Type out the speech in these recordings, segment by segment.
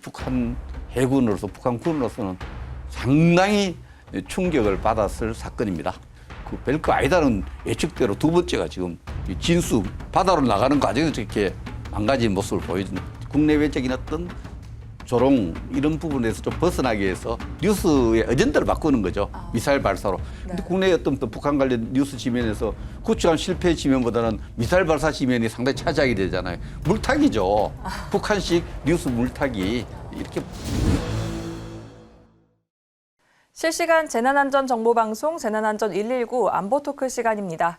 북한 해군으로서 북한군으로서는 상당히 충격을 받았을 사건입니다. 그 별거 아니다는 예측대로 두 번째가 지금 진수 바다로 나가는 과정에서 이렇게 망가진 모습을 보여주는 국내외적인 어떤 조롱 이런 부분에서 좀 벗어나기 위해서 뉴스의 어젠다를 바꾸는 거죠. 미사일 발사로. 근데 국내 어떤 또 북한 관련 뉴스 지면에서 구축함 실패 지면보다는 미사일 발사 지면이 상당히 차지하게 되잖아요. 물타기죠. 북한식 뉴스 물타기 이렇게. 실시간 재난안전정보방송 재난안전 119 안보토크 시간입니다.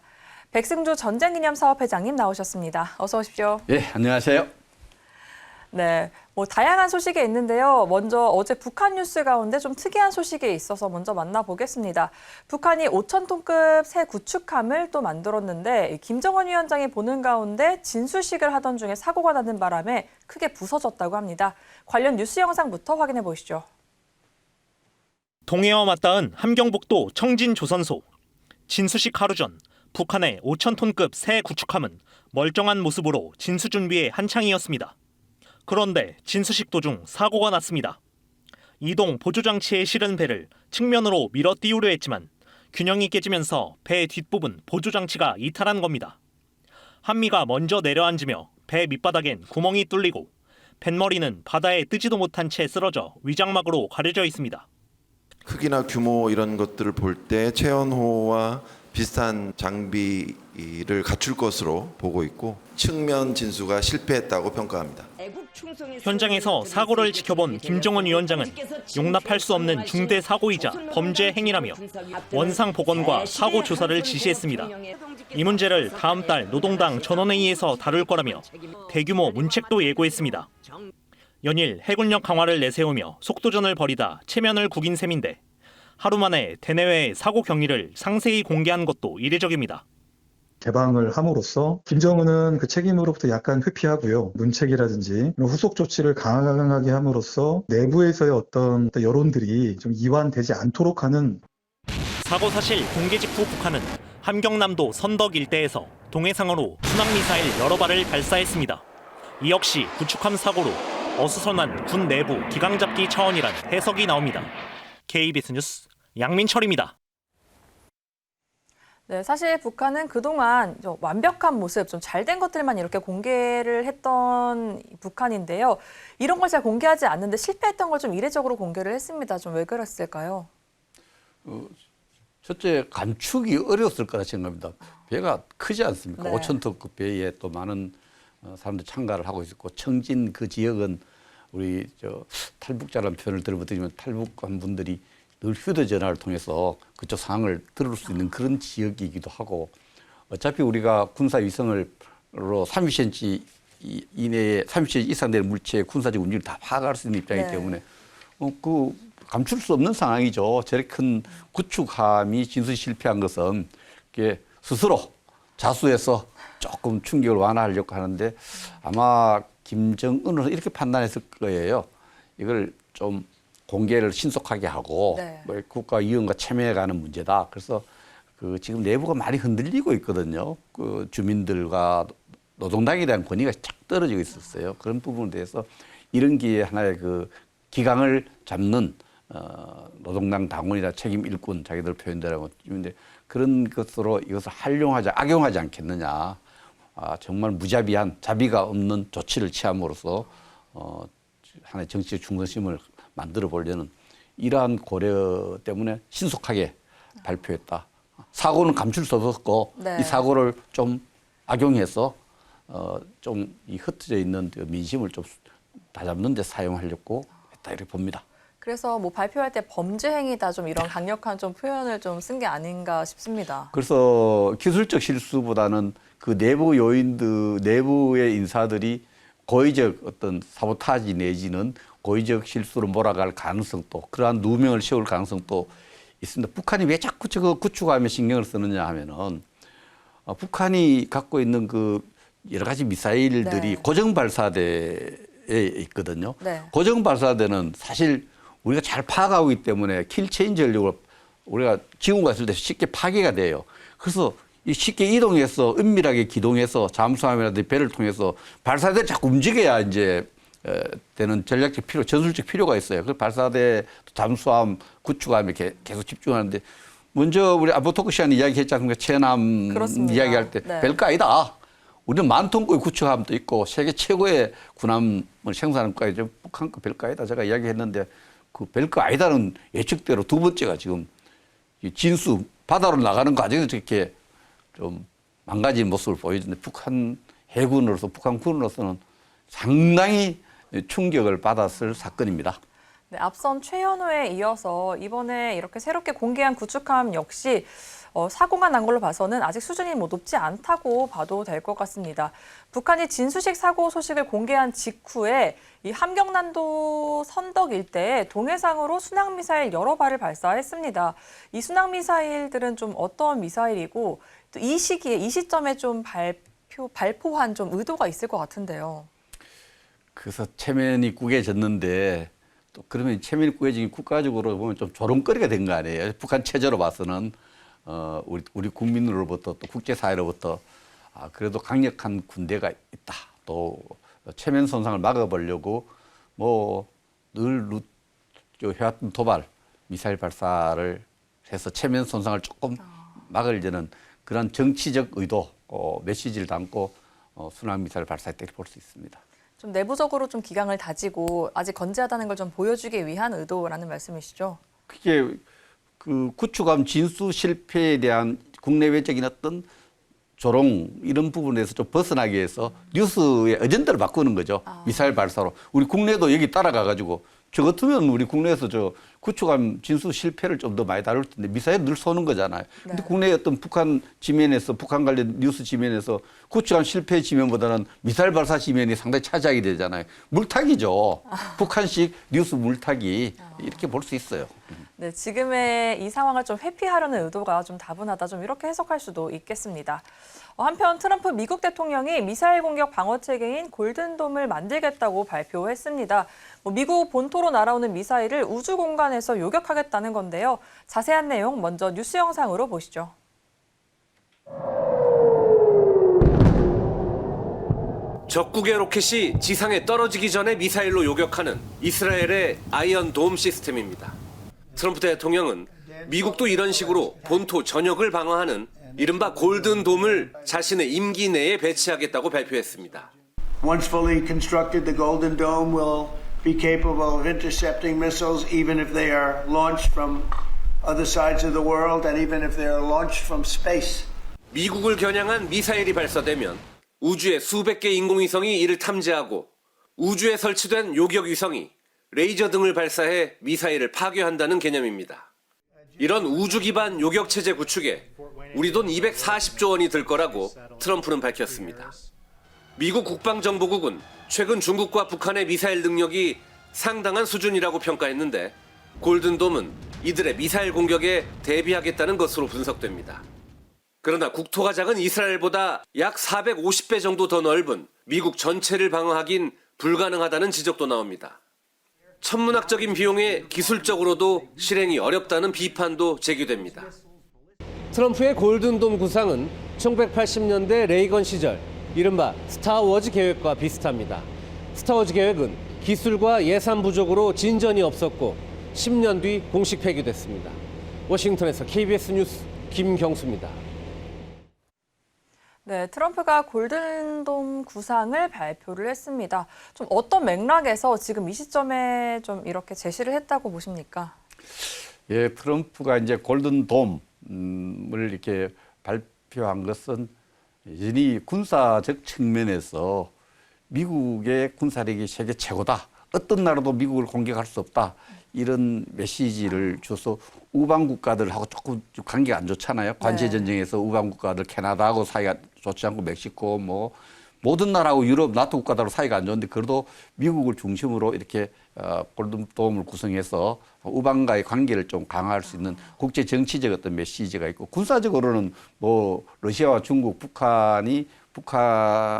백승주 전쟁기념사업회장님 나오셨습니다. 어서 오십시오. 예, 안녕하세요. 네, 다양한 소식이 있는데요. 먼저 어제 북한 뉴스 가운데 좀 특이한 소식이 있어서 먼저 만나보겠습니다. 북한이 5,000톤급 새 구축함을 또 만들었는데 김정은 위원장이 보는 가운데 진수식을 하던 중에 사고가 나는 바람에 크게 부서졌다고 합니다. 관련 뉴스 영상부터 확인해 보시죠. 동해와 맞닿은 함경북도 청진조선소. 진수식 하루 전 북한의 5,000톤급 새 구축함은 멀쩡한 모습으로 진수 준비에 한창이었습니다. 그런데 진수식 도중 사고가 났습니다. 이동 보조장치에 실은 배를 측면으로 밀어 띄우려 했지만 균형이 깨지면서 배 뒷부분 보조장치가 이탈한 겁니다. 한미가 먼저 내려앉으며 배 밑바닥엔 구멍이 뚫리고 뱃머리는 바다에 뜨지도 못한 채 쓰러져 위장막으로 가려져 있습니다. 크기나 규모 이런 것들을 볼 때 최연호와 비슷한 장비를 갖출 것으로 보고 있고 측면 진수가 실패했다고 평가합니다. 현장에서 사고를 지켜본 김정은 위원장은 용납할 수 없는 중대 사고이자 범죄 행위라며 원상 복원과 사고 조사를 지시했습니다. 이 문제를 다음 달 노동당 전원회의에서 다룰 거라며 대규모 문책도 예고했습니다. 연일 해군력 강화를 내세우며 속도전을 벌이다 체면을 구긴 셈인데 하루 만에 대내외 사고 경위를 상세히 공개한 것도 이례적입니다. 개방을 함으로써 김정은은 그 책임으로부터 약간 회피하고요. 문책이라든지 후속 조치를 강하게 함으로써 내부에서의 어떤 여론들이 좀 이완되지 않도록 하는. 사고 사실 공개 직후 북한은 함경남도 선덕 일대에서 동해상으로 순항미사일 여러 발을 발사했습니다. 이 역시 구축함 사고로 어수선한 군 내부 기강잡기 차원이란 해석이 나옵니다. KBS 뉴스 양민철입니다. 네, 사실 북한은 그동안 좀 완벽한 모습, 좀 잘된 것들만 이렇게 공개를 했던 북한인데요. 이런 걸 잘 공개하지 않는데 실패했던 걸 좀 이례적으로 공개를 했습니다. 좀 왜 그랬을까요? 첫째, 감축이 어려웠을 거라 생각합니다. 배가 크지 않습니까? 네. 5,000톤급 배에 또 많은 사람들이 참가를 하고 있었고 청진 그 지역은 우리 탈북자라는 표현을 들어보면 탈북한 분들이 늘 휴대전화를 통해서 그쪽 상황을 들을 수 있는 그런 지역이기도 하고 어차피 우리가 군사위성으로 30cm 이내에 30cm 이상 되는 물체의 군사적 움직임을 다 파악할 수 있는 입장이기 때문에 그 감출 수 없는 상황이죠. 저렇게 큰 구축함이 진수 실패한 것은 이게 스스로 자수해서 조금 충격을 완화하려고 하는데 아마 김정은은 이렇게 판단했을 거예요. 이걸 좀 공개를 신속하게 하고 국가위원과 참여해가는 문제다. 그래서 지금 내부가 많이 흔들리고 있거든요. 그 주민들과 노동당에 대한 권위가 착 떨어지고 있었어요. 그런 부분에 대해서 이런 기회에 하나의 그 기강을 잡는 노동당 당원이나 책임 일꾼 자기들 표현대로 있는데 그런 것으로 이것을 악용하지 않겠느냐. 정말 무자비한 자비가 없는 조치를 취함으로써 하나의 정치적 중선심을 만들어 보려는 이러한 고려 때문에 신속하게 발표했다. 사고는 감출 수 없었고 이 사고를 좀 악용해서 좀 이 흩어져 있는 민심을 좀 다잡는 데 사용하려고 했다 이렇게 봅니다. 그래서 발표할 때 범죄 행위다 좀 이런 강력한 좀 표현을 좀 쓴 게 아닌가 싶습니다. 그래서 기술적 실수보다는 그 내부 요인들, 내부의 인사들이 고의적 어떤 사보타지 내지는 고의적 실수로 몰아갈 가능성도 그러한 누명을 씌울 가능성도 있습니다. 북한이 왜 자꾸 저거 구축함에 신경을 쓰느냐 하면은 북한이 갖고 있는 그 여러 가지 미사일들이 고정 발사대에 있거든요. 고정 발사대는 사실 우리가 잘 파악하고 있기 때문에 킬 체인지 전력으로 우리가 지구가 있을 때 쉽게 파괴가 돼요. 그래서 쉽게 이동해서 은밀하게 기동해서 잠수함이라든지 배를 통해서 발사대를 자꾸 움직여야 이제 되는 전략적 필요, 전술적 필요가 있어요. 그 발사대, 잠수함, 구축함에 계속 집중하는데 먼저 우리 아보토크 시간에 이야기했지 않습니까? 최남 그렇습니다. 이야기할 때 네. 별거 아니다. 우리는 10,000톤급의 구축함도 있고 세계 최고의 군함을 생산하는 거에 북한급 별거 아니다. 제가 이야기했는데 그 별거 아니다는 예측대로 두 번째가 지금 이 진수 바다로 나가는 과정에서 이렇게 좀 망가진 모습을 보여주는데 북한 해군으로서 북한 군으로서는 상당히 충격을 받았을 사건입니다. 네, 앞선 최연호에 이어서 이번에 이렇게 새롭게 공개한 구축함 역시 사고가 난 걸로 봐서는 아직 수준이 높지 않다고 봐도 될 것 같습니다. 북한이 진수식 사고 소식을 공개한 직후에 이 함경난도 선덕 일대에 동해상으로 순항미사일 여러 발을 발사했습니다. 이 순항미사일들은 좀 어떤 미사일이고 또 이 시기에 이 시점에 좀 발포한 좀 의도가 있을 것 같은데요. 그래서 체면이 구겨졌는데 또 그러면 체면이 구겨진 국가적으로 보면 좀 조롱거리가 된 거 아니에요. 북한 체제로 봐서는 우리 국민으로부터 또 국제사회로부터 그래도 강력한 군대가 있다. 또 체면 손상을 막아보려고 뭐 늘 해왔던 도발 미사일 발사를 해서 체면 손상을 조금 막으려는 그런 정치적 의도 메시지를 담고 순항 미사일 발사했다 이렇게 볼 수 있습니다. 좀 내부적으로 좀 기강을 다지고 아직 건재하다는 걸 좀 보여주기 위한 의도라는 말씀이시죠? 그게 그 구축함 진수 실패에 대한 국내외적인 어떤 조롱 이런 부분에서 좀 벗어나기 위해서 뉴스의 어젠다를 바꾸는 거죠. 미사일 발사로. 우리 국내도 여기 따라가가지고 저 같으면 우리 국내에서 저 구축함 진수 실패를 좀 더 많이 다룰 텐데 미사일 늘 쏘는 거잖아요. 근데 국내 어떤 북한 지면에서 북한 관련 뉴스 지면에서 구축함 실패 지면보다는 미사일 발사 지면이 상당히 차지하게 되잖아요. 물타기죠. 북한식 뉴스 물타기 이렇게 볼 수 있어요. 네, 지금의 이 상황을 좀 회피하려는 의도가 좀 다분하다, 좀 이렇게 해석할 수도 있겠습니다. 한편 트럼프 미국 대통령이 미사일 공격 방어 체계인 골든돔을 만들겠다고 발표했습니다. 미국 본토로 날아오는 미사일을 우주 공간에서 요격하겠다는 건데요. 자세한 내용 먼저 뉴스 영상으로 보시죠. 적국의 로켓이 지상에 떨어지기 전에 미사일로 요격하는 이스라엘의 아이언 돔 시스템입니다. 트럼프 대통령은 미국도 이런 식으로 본토 전역을 방어하는 이른바 골든돔을 자신의 임기 내에 배치하겠다고 발표했습니다. Once fully constructed, the Golden Dome will be capable of intercepting missiles even if they are launched from other sides of the world and even if they are launched from space. 미국을 겨냥한 미사일이 발사되면 우주의 수백 개 인공위성이 이를 탐지하고 우주에 설치된 요격위성이 레이저 등을 발사해 미사일을 파괴한다는 개념입니다. 이런 우주 기반 요격체제 구축에 우리 돈 240조 원이 들 거라고 트럼프는 밝혔습니다. 미국 국방정보국은 최근 중국과 북한의 미사일 능력이 상당한 수준이라고 평가했는데 골든돔은 이들의 미사일 공격에 대비하겠다는 것으로 분석됩니다. 그러나 국토가 작은 이스라엘보다 약 450배 정도 더 넓은 미국 전체를 방어하긴 불가능하다는 지적도 나옵니다. 천문학적인 비용에 기술적으로도 실행이 어렵다는 비판도 제기됩니다. 트럼프의 골든돔 구상은 1980년대 레이건 시절 이른바 스타워즈 계획과 비슷합니다. 스타워즈 계획은 기술과 예산 부족으로 진전이 없었고 10년 뒤 공식 폐기됐습니다. 워싱턴에서 KBS 뉴스 김경수입니다. 네, 트럼프가 골든돔 구상을 발표를 했습니다. 좀 어떤 맥락에서 지금 이 시점에 좀 이렇게 제시를 했다고 보십니까? 예, 트럼프가 이제 골든돔을 이렇게 발표한 것은 여전히 군사적 측면에서 미국의 군사력이 세계 최고다. 어떤 나라도 미국을 공격할 수 없다. 이런 메시지를 줘서 우방 국가들하고 조금 관계가 안 좋잖아요. 관세 전쟁에서 우방 국가들 캐나다하고 사이가 좋지 않고 멕시코 뭐 모든 나라하고 유럽 나토 국가들하고 사이가 안 좋은데 그래도 미국을 중심으로 이렇게 골든돔을 구성해서 우방과의 관계를 좀 강화할 수 있는 국제 정치적 어떤 메시지가 있고 군사적으로는 뭐 러시아와 중국,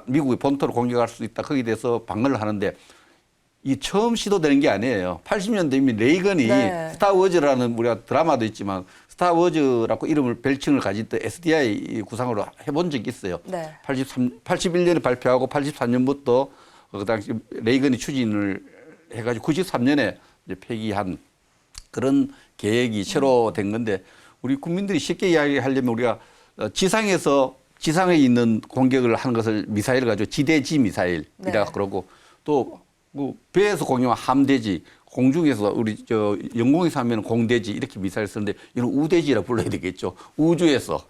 미국의 본토를 공격할 수 있다. 거기에 대해서 방어를 하는데 이 처음 시도되는 게 아니에요. 80년대 이미 레이건이 스타워즈라는 우리가 드라마도 있지만 스타워즈라고 이름을 별칭을 가진 때 SDI 구상으로 해본 적이 있어요. 81년에 발표하고 83년부터 그 당시 레이건이 추진을 해가지고 93년에 이제 폐기한 그런 계획이 새로 된 건데 우리 국민들이 쉽게 이야기하려면 우리가 지상에 있는 공격을 하는 것을 미사일을 가지고 지대지 미사일이라 네. 그러고 또 뭐 배에서 공격한 함대지, 공중에서 우리 영공에서 하면 공대지 이렇게 미사일 쓰는데 이런 우대지라 불러야 되겠죠. 우주에서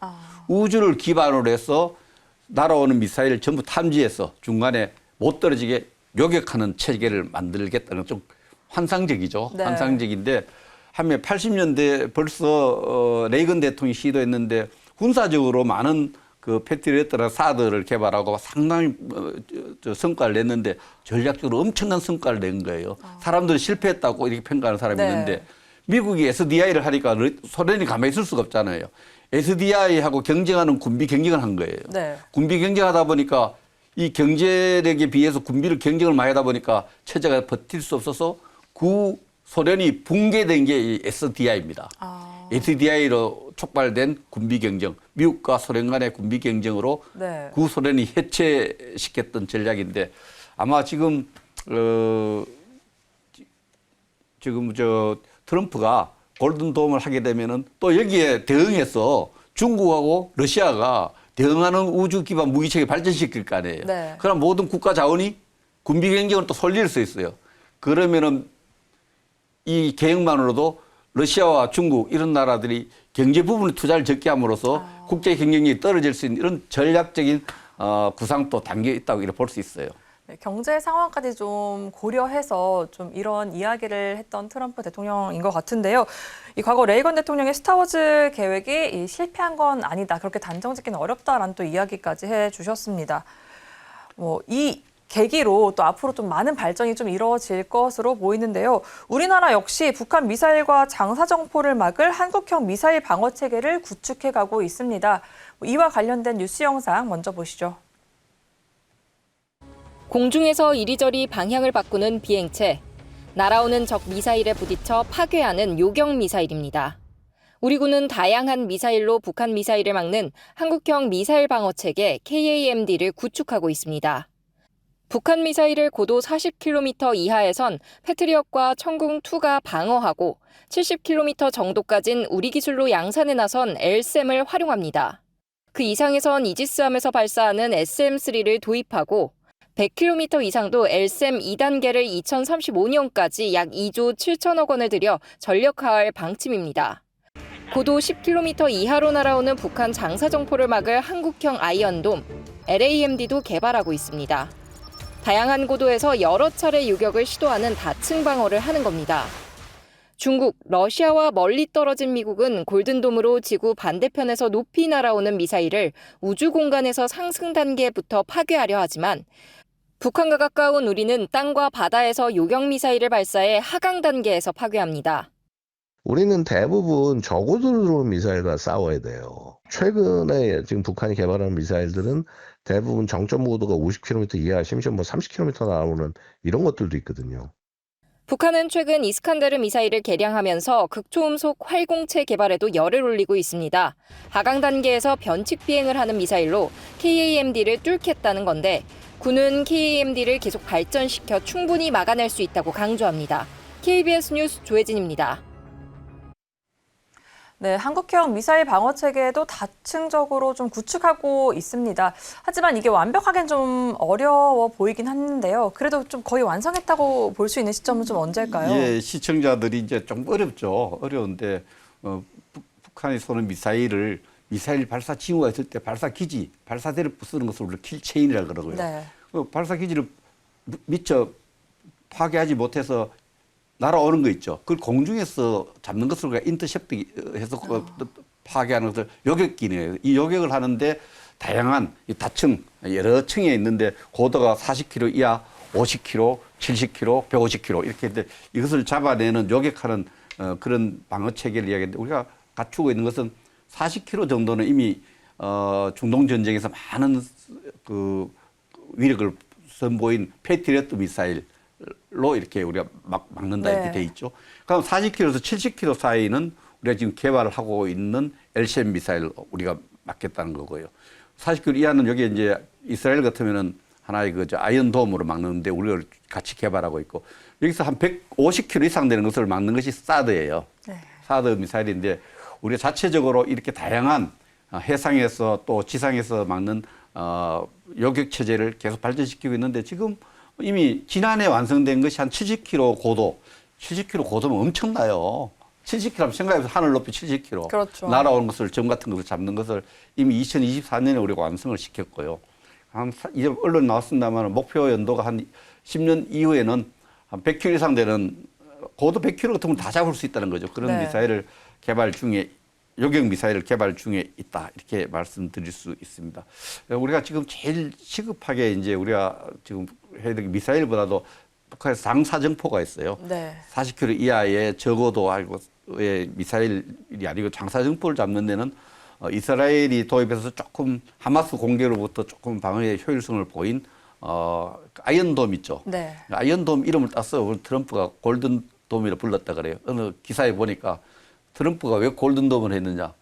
우주를 기반으로 해서 날아오는 미사일을 전부 탐지해서 중간에 못 떨어지게 요격하는 체계를 만들겠다는 좀 환상적이죠. 네. 환상적인데 한면 80년대 벌써 레이건 대통령이 시도했는데 군사적으로 많은 그 패트리어트나 사드를 개발하고 상당히 성과를 냈는데 전략적으로 엄청난 성과를 낸 거예요. 사람들은 실패했다고 이렇게 평가하는 사람이 네. 있는데 미국이 SDI를 하니까 소련이 가만히 있을 수가 없잖아요. SDI하고 경쟁하는 군비 경쟁을 한 거예요. 네. 군비 경쟁하다 보니까 이 경제력에 비해서 군비를 경쟁을 많이 하다 보니까 체제가 버틸 수 없어서 소련이 붕괴된 게 이 SDI입니다. SDI로 촉발된 군비 경쟁, 미국과 소련 간의 군비 경쟁으로 네. 구소련이 해체시켰던 전략인데 아마 지금 트럼프가 골든돔을 하게 되면은 또 여기에 대응해서 중국하고 러시아가 대응하는 우주 기반 무기체계 발전시킬 거 아니에요. 네. 그럼 모든 국가 자원이 군비 경쟁을 또 쏠릴 수 있어요. 그러면은 이 계획만으로도 러시아와 중국 이런 나라들이 경제 부분에 투자를 적게 함으로써 국제 경쟁력이 떨어질 수 있는 이런 전략적인 구상도 담겨 있다고 이렇게 볼 수 있어요. 네, 경제 상황까지 좀 고려해서 좀 이런 이야기를 했던 트럼프 대통령인 것 같은데요. 이 과거 레이건 대통령의 스타워즈 계획이 실패한 건 아니다. 그렇게 단정짓기는 어렵다라는 또 이야기까지 해주셨습니다. 이 계기로 또 앞으로 좀 많은 발전이 좀 이루어질 것으로 보이는데요. 우리나라 역시 북한 미사일과 장사정포를 막을 한국형 미사일 방어 체계를 구축해가고 있습니다. 이와 관련된 뉴스 영상 먼저 보시죠. 공중에서 이리저리 방향을 바꾸는 비행체. 날아오는 적 미사일에 부딪혀 파괴하는 요격 미사일입니다. 우리 군은 다양한 미사일로 북한 미사일을 막는 한국형 미사일 방어 체계 KAMD를 구축하고 있습니다. 북한 미사일을 고도 40km 이하에선 패트리엇과 천궁2가 방어하고 70km 정도까진 우리 기술로 양산에 나선 LSAM을 활용합니다. 그 이상에선 이지스함에서 발사하는 SM3를 도입하고 100km 이상도 LSAM 2단계를 2035년까지 약 2조 7천억 원을 들여 전력화할 방침입니다. 고도 10km 이하로 날아오는 북한 장사정포를 막을 한국형 아이언돔, LAMD도 개발하고 있습니다. 다양한 고도에서 여러 차례 유격을 시도하는 다층 방어를 하는 겁니다. 중국, 러시아와 멀리 떨어진 미국은 골든돔으로 지구 반대편에서 높이 날아오는 미사일을 우주 공간에서 상승 단계부터 파괴하려 하지만 북한과 가까운 우리는 땅과 바다에서 요격 미사일을 발사해 하강 단계에서 파괴합니다. 우리는 대부분 저고도로 들어오는 미사일과 싸워야 돼요. 최근에 지금 북한이 개발하는 미사일들은 대부분 정점 고도가 50km 이하, 심지어 30km 나오는 이런 것들도 있거든요. 북한은 최근 이스칸데르 미사일을 개량하면서 극초음속 활공체 개발에도 열을 올리고 있습니다. 하강 단계에서 변칙 비행을 하는 미사일로 KAMD를 뚫겠다는 건데 군은 KAMD를 계속 발전시켜 충분히 막아낼 수 있다고 강조합니다. KBS 뉴스 조혜진입니다. 네, 한국형 미사일 방어 체계도 다층적으로 좀 구축하고 있습니다. 하지만 이게 완벽하게는 좀 어려워 보이긴 하는데요. 그래도 좀 거의 완성했다고 볼 수 있는 시점은 좀 언제일까요? 예, 시청자들이 이제 좀 어렵죠. 어려운데 북한이 쏘는 미사일 발사 징후가 있을 때 발사 기지, 발사대를 부수는 것을 우리가 킬체인이라고 그러고요. 네. 발사 기지를 미처 파괴하지 못해서 날아오는 거 있죠. 그걸 공중에서 잡는 것을 우리가 인터셉트해서 파괴하는 것을 요격기네요. 이 요격을 하는데 다양한 다층, 여러 층에 있는데 고도가 40km 이하, 50km, 70km, 150km 이렇게 했는데 이것을 잡아내는 요격하는 그런 방어 체계를 이야기했는데 우리가 갖추고 있는 것은 40km 정도는 이미 중동 전쟁에서 많은 그 위력을 선보인 패트리어트 미사일로 이렇게 우리가 막는다 이렇게 돼 있죠. 그럼 40km에서 70km 사이는 우리가 지금 개발을 하고 있는 LCM 미사일 우리가 막겠다는 거고요. 40km 이하는 여기 이제 이스라엘 같으면은 하나의 그 아이언돔으로 막는데 우리가 같이 개발하고 있고 여기서 한 150km 이상 되는 것을 막는 것이 사드예요. 네. 사드 미사일인데 우리가 자체적으로 이렇게 다양한 해상에서 또 지상에서 막는 요격 체제를 계속 발전시키고 있는데 지금 이미 지난해 완성된 것이 한 70km 고도, 70km 고도면 엄청나요. 70km 생각해보세요. 하늘 높이 70km. 그렇죠. 날아오는 것을 점 같은 것을 잡는 것을 이미 2024년에 우리가 완성을 시켰고요. 이제 언론 나왔습니다만 목표 연도가 한 10년 이후에는 한 100km 이상 되는 고도 100km 같은 건 다 잡을 수 있다는 거죠. 그런 네. 미사일을 개발 중에 요격 미사일을 개발 중에 있다 이렇게 말씀드릴 수 있습니다. 우리가 지금 제일 시급하게 이제 우리가 지금 해야 될 미사일보다도 북한에서 장사정포가 있어요. 네. 40km 이하의 저고도의 미사일이 아니고 장사정포를 잡는 데는 이스라엘이 도입해서 조금 하마스 공격으로부터 조금 방어의 효율성을 보인 아이언돔 있죠. 네. 아이언돔 이름을 땄어요. 트럼프가 골든돔이라 불렀다 그래요. 어느 기사에 보니까 트럼프가 왜 골든돔을 했느냐.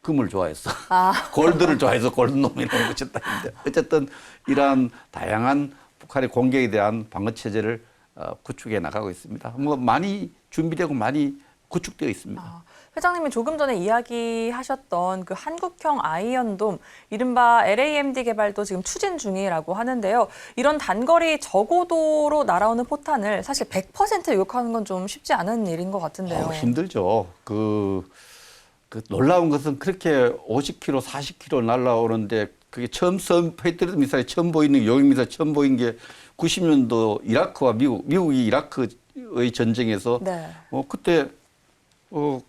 금을 좋아했어. 골드를 좋아해서 골든돔이라고 붙였다는데 어쨌든 이러한 다양한 북한의 공격에 대한 방어 체제를 구축해 나가고 있습니다. 뭐 많이 준비되고 많이 구축되어 있습니다. 회장님이 조금 전에 이야기하셨던 그 한국형 아이언돔, 이른바 LAMD 개발도 지금 추진 중이라고 하는데요. 이런 단거리 저고도로 날아오는 포탄을 사실 100% 요격하는 건 좀 쉽지 않은 일인 것 같은데요. 힘들죠. 그 놀라운 것은 그렇게 50km, 40km 날아오는데 그게 처음 페이트리트 미사일 처음 보이는 요격 미사일 처음 보인 게 90년도 이라크와 미국이 이라크의 전쟁에서 네. 그때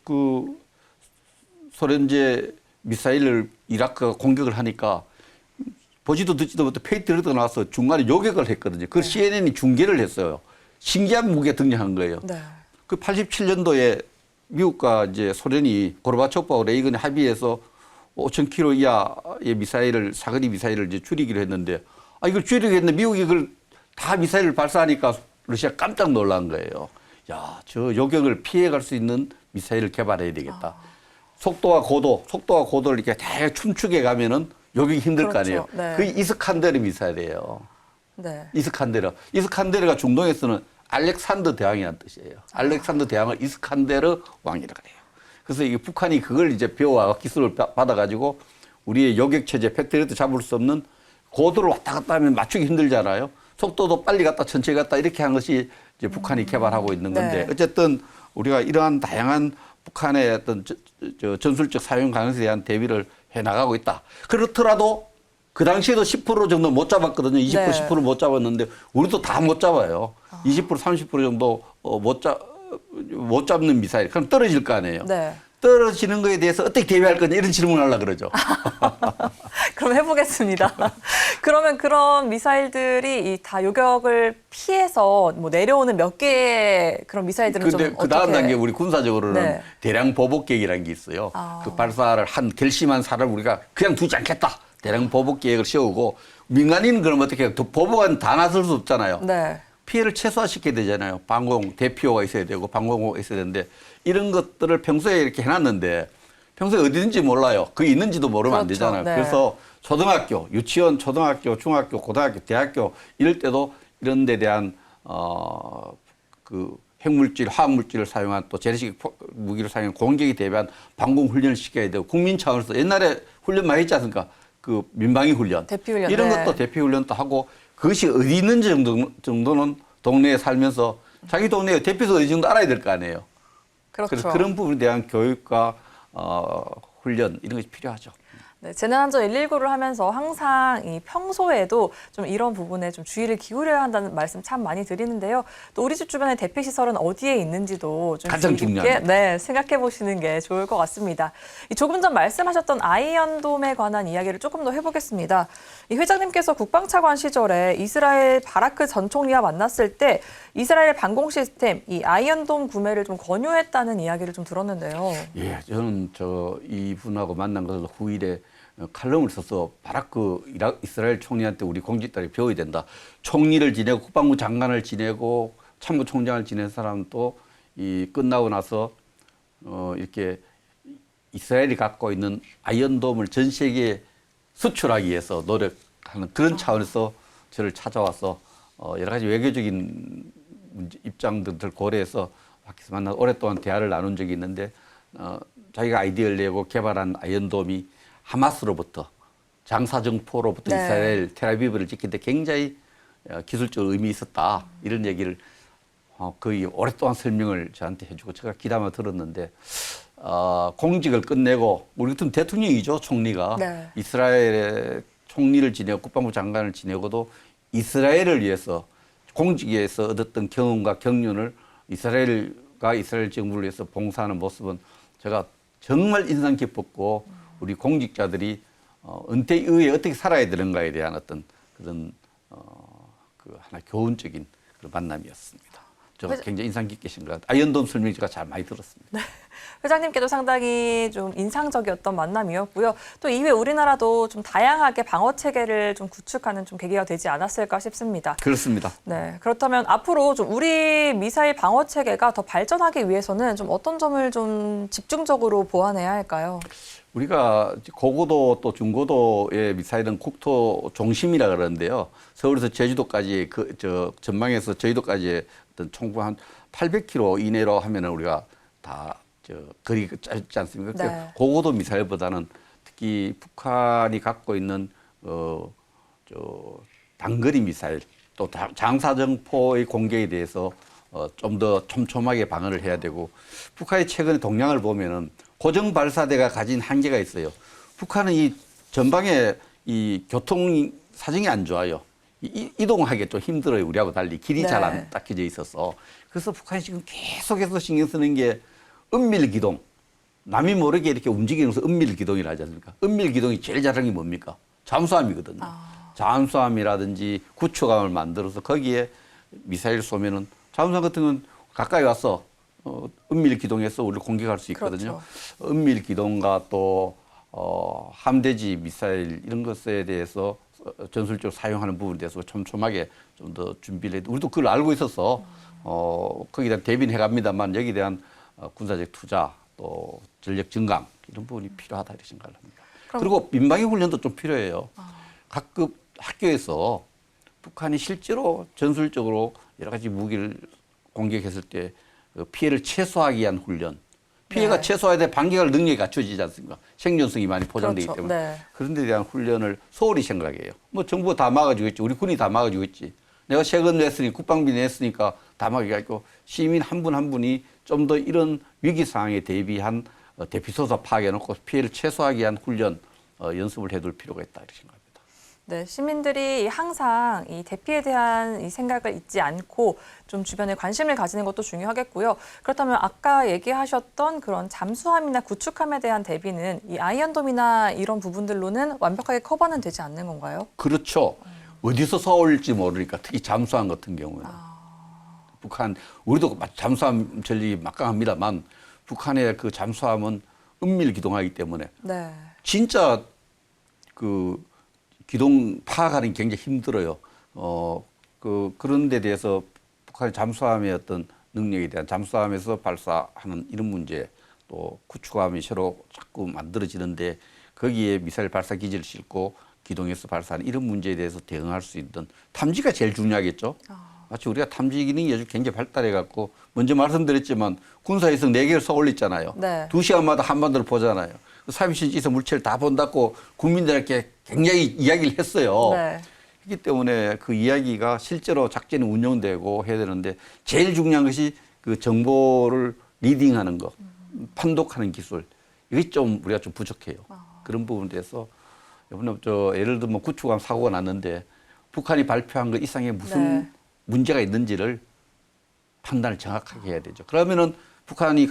그 소련제 미사일을 이라크가 공격을 하니까 보지도 듣지도 못해 페이트리트가 나와서 중간에 요격을 했거든요. 그걸 CNN이 중계를 했어요. 신기한 무기가 등장한 거예요. 네. 그 87년도에 미국과 이제 소련이 고르바초프하고 레이건이 합의해서 5,000km 이하의 미사일을 사거리 미사일을 이제 줄이기로 했는데 이걸 줄이기로 했는데 미국이 그걸 다 미사일을 발사하니까 러시아 깜짝 놀란 거예요. 야, 저 요격을 피해갈 수 있는 미사일을 개발해야 되겠다. 속도와 고도를 이렇게 다 춤추게 가면은 요격이 힘들 거 아니에요. 네. 그게 이스칸데르 미사일이에요. 네. 이스칸데르가 중동에서는 알렉산더 대왕이라는 뜻이에요. 알렉산더 대왕을 이스칸데르 왕이라고 해요. 그래서 이게 북한이 그걸 이제 배워와 기술을 받아가지고 우리의 요격 체제, 페트리트 잡을 수 없는 고도를 왔다 갔다 하면 맞추기 힘들잖아요. 속도도 빨리 갔다 천천히 갔다 이렇게 한 것이 이제 북한이 개발하고 있는 건데 네. 어쨌든 우리가 이러한 다양한 북한의 어떤 전술적 사용 가능성에 대한 대비를 해 나가고 있다. 그렇더라도 그 당시에도 10% 정도 못 잡았거든요. 20% 네. 10% 못 잡았는데 우리도 다 못 잡아요. 20% 30% 정도 못 잡는 미사일. 그럼 떨어질 거 아니에요. 네. 떨어지는 거에 대해서 어떻게 대비할 거냐 이런 질문을 하려고 그러죠. 그럼 해보겠습니다. 그러면 그런 미사일들이 이 다 요격을 피해서 뭐 내려오는 몇 개의 그런 미사일들은 좀 근데 그 다음 어떻게... 단계 우리 군사적으로는 네. 대량 보복계획이라는 게 있어요. 그 발사를 한 결심한 사람을 우리가 그냥 두지 않겠다. 대량 보복 계획을 세우고 민간인은 그럼 어떻게 해요? 보복은 다 나설 수 없잖아요. 네. 피해를 최소화시켜야 되잖아요. 방공 대피호가 있어야 되고 방공호가 있어야 되는데 이런 것들을 평소에 이렇게 해놨는데 평소에 어디든지 몰라요. 그게 있는지도 모르면 안 그렇죠. 되잖아요. 네. 그래서 초등학교, 유치원, 초등학교, 중학교, 고등학교, 대학교 이럴 때도 이런 데 대한 그 핵물질, 화학물질을 사용한 또 재래식 무기를 사용한 공격에 대비한 방공 훈련을 시켜야 되고 국민 차원에서 옛날에 훈련 많이 했지 않습니까? 그 민방위 훈련. 대피 훈련. 이런 네. 것도 대피 훈련도 하고 그것이 어디 있는지 정도는 동네에 살면서 자기 동네에 대피소 어디 정도 알아야 될 거 아니에요. 그렇죠. 그래서 그런 부분에 대한 교육과 훈련 이런 것이 필요하죠. 네, 재난안전 119를 하면서 항상 이 평소에도 좀 이런 부분에 좀 주의를 기울여야 한다는 말씀 참 많이 드리는데요. 또 우리 집 주변의 대피 시설은 어디에 있는지도 좀 가장 주의 깊게 중요합니다. 네, 생각해 보시는 게 좋을 것 같습니다. 조금 전 말씀하셨던 아이언돔에 관한 이야기를 조금 더 해보겠습니다. 이 회장님께서 국방차관 시절에 이스라엘 바라크 전 총리와 만났을 때 이스라엘 방공 시스템 이 아이언돔 구매를 좀 권유했다는 이야기를 좀 들었는데요. 예, 저는 이분하고 만난 것을 후일에 칼럼을 써서 바라크 이스라엘 총리한테 우리 공직들이 배워야 된다. 총리를 지내고 국방부 장관을 지내고 참모총장을 지낸 사람도 이 끝나고 나서 이렇게 이스라엘이 갖고 있는 아이언돔을 전 세계에 수출하기 위해서 하는 그런 차원에서 저를 찾아와서 여러 가지 외교적인 입장들을 고려해서 밖에서 만나 오랫동안 대화를 나눈 적이 있는데 자기가 아이디어를 내고 개발한 아이언돔이 하마스로부터 장사정포로부터 네. 이스라엘 텔아비브를 지키는데 굉장히 기술적으로 의미 있었다 이런 얘기를 거의 오랫동안 설명을 저한테 해주고 제가 귀담아 들었는데 공직을 끝내고 우리 같은 대통령이죠 총리가 네. 이스라엘의 총리를 지내고 국방부 장관을 지내고도 이스라엘을 위해서 공직에서 얻었던 경험과 경륜을 이스라엘과 이스라엘 정부를 위해서 봉사하는 모습은 제가 정말 인상 깊었고 우리 공직자들이 은퇴 이후에 어떻게 살아야 되는가에 대한 어떤 그런 그 하나 교훈적인 그런 만남이었습니다. 저 굉장히 인상 깊게 신 것 같아요. 아이언돔 설명 제가 잘 많이 들었습니다. 회장님께도 상당히 좀 인상적이었던 만남이었고요. 또 이후에 우리나라도 좀 다양하게 방어 체계를 좀 구축하는 좀 계기가 되지 않았을까 싶습니다. 그렇습니다. 네, 그렇다면 앞으로 좀 우리 미사일 방어 체계가 더 발전하기 위해서는 좀 어떤 점을 좀 집중적으로 보완해야 할까요? 우리가 고고도 또 중고도의 미사일은 국토 중심이라 그러는데요. 서울에서 제주도까지 전망에서 저희도까지 어떤 총부 한 800km 이내로 하면은 우리가 다 거리가 짧지 않습니까? 네. 그러니까 고고도 미사일보다는 특히 북한이 갖고 있는 단거리 미사일 또 장사정포의 공격에 대해서 좀 더 촘촘하게 방어를 해야 되고 북한이 최근에 동향을 보면은 고정 발사대가 가진 한계가 있어요. 북한은 이 전방에 이 교통 사정이 안 좋아요. 이동하기 좀 힘들어요. 우리하고 달리 길이 네. 잘 안 닦여져 있어서. 그래서 북한이 지금 계속해서 신경 쓰는 게 은밀 기동. 남이 모르게 이렇게 움직이는 것을 은밀 기동이라 하지 않습니까? 은밀 기동이 제일 잘하는 게 뭡니까? 잠수함이거든요. 잠수함이라든지 구축함을 만들어서 거기에 미사일 쏘면은 잠수함 같은 건 가까이 와서 은밀 기동해서 우리를 공격할 수 있거든요. 그렇죠. 은밀 기동과 또 함대지 미사일 이런 것에 대해서 전술적으로 사용하는 부분에 대해서 촘촘하게 좀 더 준비를 해도 우리도 그걸 알고 있어서 거기에 대한 대비는 해갑니다만 여기에 대한 군사적 투자 또 전력 증강 이런 부분이 필요하다 이렇게 생각을 합니다. 그리고 민방위 훈련도 좀 필요해요. 각급 학교에서 북한이 실제로 전술적으로 여러 가지 무기를 공격했을 때 피해를 최소화하기 위한 훈련. 피해가 네. 최소화돼 반격할 능력이 갖춰지지 않습니까? 생존성이 많이 보장되기 그렇죠. 때문에. 네. 그런 데 대한 훈련을 소홀히 생각해요. 뭐 정부가 다 막아주겠지. 우리 군이 다 막아주겠지. 내가 세금 냈으니 국방비 냈으니까 다 막아주겠고 시민 한 분 한 분이 좀 더 이런 위기 상황에 대비한 대피소서 파악해놓고 피해를 최소화하기 위한 훈련 연습을 해둘 필요가 있다 이렇게 생각합니다. 네, 시민들이 항상 이 대피에 대한 이 생각을 잊지 않고 좀 주변에 관심을 가지는 것도 중요하겠고요. 그렇다면 아까 얘기하셨던 그런 잠수함이나 구축함에 대한 대비는 이 아이언돔이나 이런 부분들로는 완벽하게 커버는 되지 않는 건가요? 그렇죠. 어디서 쏘올지 모르니까 특히 잠수함 같은 경우는. 북한 우리도 잠수함 전력이 막강합니다만 북한의 그 잠수함은 은밀 기동하기 때문에 네. 진짜 그 기동 파악하는 게 굉장히 힘들어요. 그런 데 대해서 북한의 잠수함의 어떤 능력에 대한 잠수함에서 발사하는 이런 문제 또 구축함이 새로 자꾸 만들어지는데 거기에 미사일 발사 기지를 싣고 기동해서 발사하는 이런 문제에 대해서 대응할 수 있는 탐지가 제일 중요하겠죠. 마치 우리가 탐지 기능이 요즘 굉장히 발달해 갖고 먼저 말씀드렸지만 군사위성 4개를 쏘올렸잖아요. 네. 2시간마다 한반도를 보잖아요. 3.27에서 물체를 다 본다고 국민들에게 굉장히 이야기를 했어요. 네. 그렇기 때문에 그 이야기가 실제로 작전이 운영되고 해야 되는데 제일 중요한 것이 그 정보를 리딩하는 거, 판독하는 기술. 이게 좀 우리가 좀 부족해요. 그런 부분에 대해서 이번에 예를 들면 구축함 사고가 났는데 북한이 발표한 것 이상의 무슨 네. 문제가 있는지를 판단을 정확하게 해야 되죠. 그러면은 북한이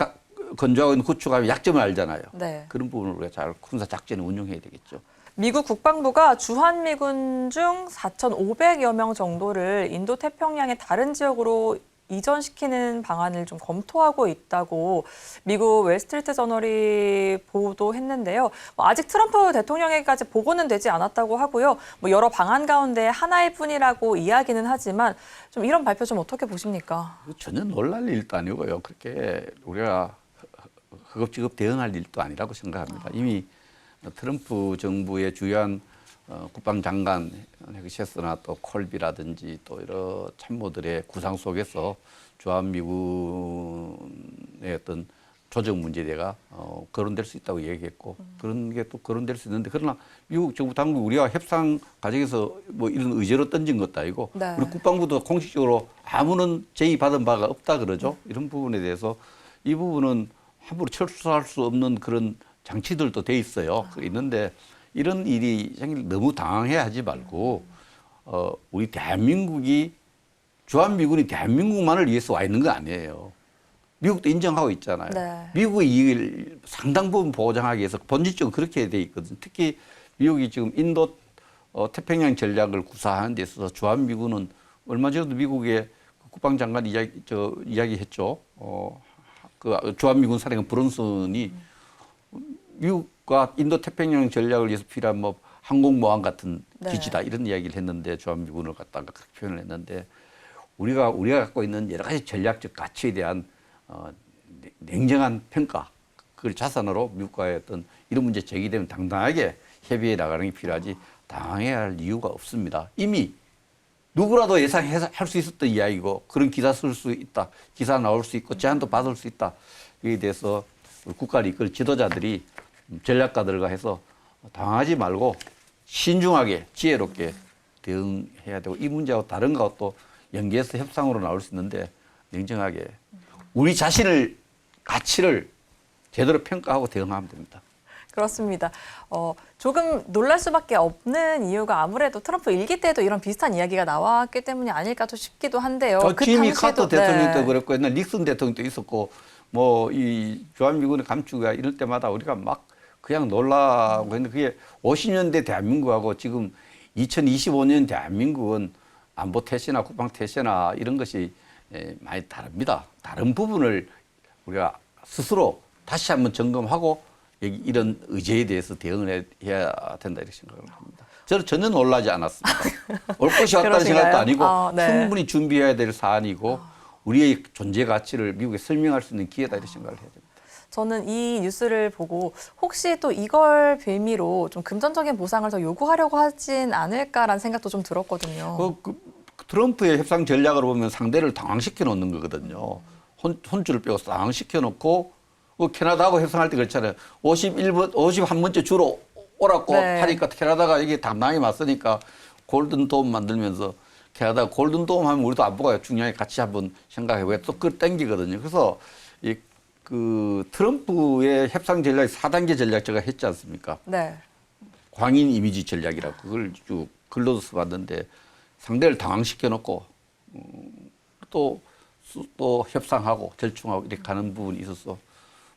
건조하고 있는 구축함의 약점을 알잖아요. 네. 그런 부분을 우리가 잘 군사 작전을 운용해야 되겠죠. 미국 국방부가 주한미군 중 4,500여 명 정도를 인도 태평양의 다른 지역으로 이전시키는 방안을 좀 검토하고 있다고 미국 웰스트리트 저널이 보도했는데요. 아직 트럼프 대통령에게까지 보고는 되지 않았다고 하고요. 여러 방안 가운데 하나일 뿐이라고 이야기는 하지만 좀 이런 발표 좀 어떻게 보십니까? 전혀 놀랄 일도 아니고요. 그렇게 우리가 허겁지겁 대응할 일도 아니라고 생각합니다. 이미 트럼프 정부의 주요한 국방장관 셰스나 또 콜비라든지 또 여러 참모들의 구상 속에서 주한미군의 어떤 조정 문제가 거론될 수 있다고 얘기했고 그런 게 또 거론될 수 있는데 그러나 미국 정부 당국 우리와 협상 과정에서 뭐 이런 의제로 던진 것도 아니고 네. 우리 국방부도 공식적으로 아무런 제의받은 바가 없다 그러죠. 이런 부분에 대해서 이 부분은 함부로 철수할 수 없는 그런 장치들도 돼 있어요. 있는데 이런 일이 생길 너무 당황해 하지 말고 우리 대한민국이 주한미군이 대한민국만을 위해서 와 있는 거 아니에요. 미국도 인정하고 있잖아요. 네. 미국의 이익을 상당 부분 보장하기 위해서 본질적으로 그렇게 돼 있거든요. 특히 미국이 지금 인도 태평양 전략을 구사하는 데 있어서 주한미군은 얼마 전에도 미국의 국방장관 이야기했죠. 그 주한미군 사령관 브론슨이 미국과 인도 태평양 전략을 위해서 필요한 뭐 항공모함 같은 네. 기지다 이런 이야기를 했는데 주한미군을 갖다가 그렇게 표현을 했는데 우리가 갖고 있는 여러 가지 전략적 가치에 대한 냉정한 평가 그걸 자산으로 미국과의 어떤 이런 문제 제기되면 당당하게 협의해 나가는 게 필요하지 당황해야 할 이유가 없습니다. 이미 누구라도 예상해서 할 수 있었던 이야기고 그런 기사 쓸 수 있다. 기사 나올 수 있고 제안도 받을 수 있다. 여기에 대해서 우리 국가를 이끌 지도자들이 전략가들과 해서 당하지 말고 신중하게 지혜롭게 대응해야 되고 이 문제하고 다른 것도 연계해서 협상으로 나올 수 있는데 냉정하게 우리 자신을 가치를 제대로 평가하고 대응하면 됩니다. 그렇습니다. 조금 놀랄 수밖에 없는 이유가 아무래도 트럼프 일기 때도 이런 비슷한 이야기가 나왔기 때문이 아닐까 싶기도 한데요. 지미 카터 대통령도 네. 그랬고 옛날 닉슨 대통령도 있었고 뭐 이 주한미군의 감축가 이럴 때마다 우리가 막 그냥 놀라고 했는데 그게 50년대 대한민국하고 지금 2025년 대한민국은 안보 태세나 국방 태세나 이런 것이 많이 다릅니다. 다른 부분을 우리가 스스로 다시 한번 점검하고 이런 의제에 대해서 대응을 해야 된다 이렇게 생각을 합니다. 저는 전혀 놀라지 않았습니다. 올 것이 왔다는 생각도 아니고 네. 충분히 준비해야 될 사안이고 우리의 존재 가치를 미국에 설명할 수 있는 기회다 이렇게 생각을 해야 됩니다. 저는 이 뉴스를 보고 혹시 또 이걸 빌미로 좀 금전적인 보상을 더 요구하려고 하진 않을까라는 생각도 좀 들었거든요. 트럼프의 협상 전략을 보면 상대를 당황시켜 놓는 거거든요. 혼줄을 빼고 당황시켜 놓고 캐나다하고 협상할 때 그렇잖아요. 51번째 주로 오라고 네. 하니까 캐나다가 이게 당당하게 맞서니까 골든돔 만들면서 캐나다가 골든돔 하면 우리도 안보가 중요하게 같이 한번 생각해보고 또 그걸 땡기거든요. 그래서 그 트럼프의 협상 전략이 4단계 전략 제가 했지 않습니까? 네. 광인 이미지 전략이라고 그걸 쭉 글로도 써봤는데 상대를 당황시켜 놓고 또 협상하고 절충하고 이렇게 가는 부분이 있어서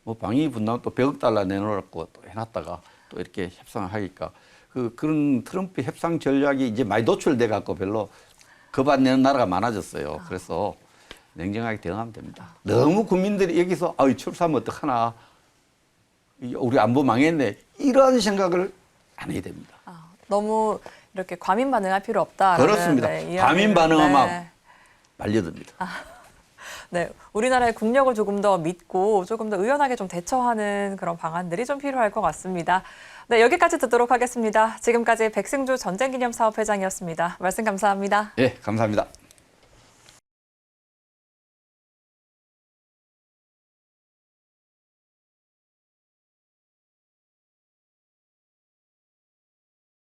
뭐 방위 분담 또 100억 달러 내놓으라고 또 해놨다가 또 이렇게 협상을 하니까 그런 트럼프 협상 전략이 이제 많이 노출돼 갖고 별로 겁 안 내는 나라가 많아졌어요. 그래서 냉정하게 대응하면 됩니다. 너무 국민들이 여기서 출사하면 어떡하나 우리 안보 망했네 이런 생각을 안 해야 됩니다. 너무 이렇게 과민 반응할 필요 없다. 그렇습니다. 과민 반응하면 말려듭니다. 네, 우리나라의 국력을 조금 더 믿고 조금 더 의연하게 좀 대처하는 그런 방안들이 좀 필요할 것 같습니다. 네, 여기까지 듣도록 하겠습니다. 지금까지 백승주 전쟁기념사업회장이었습니다. 말씀 감사합니다. 네, 감사합니다.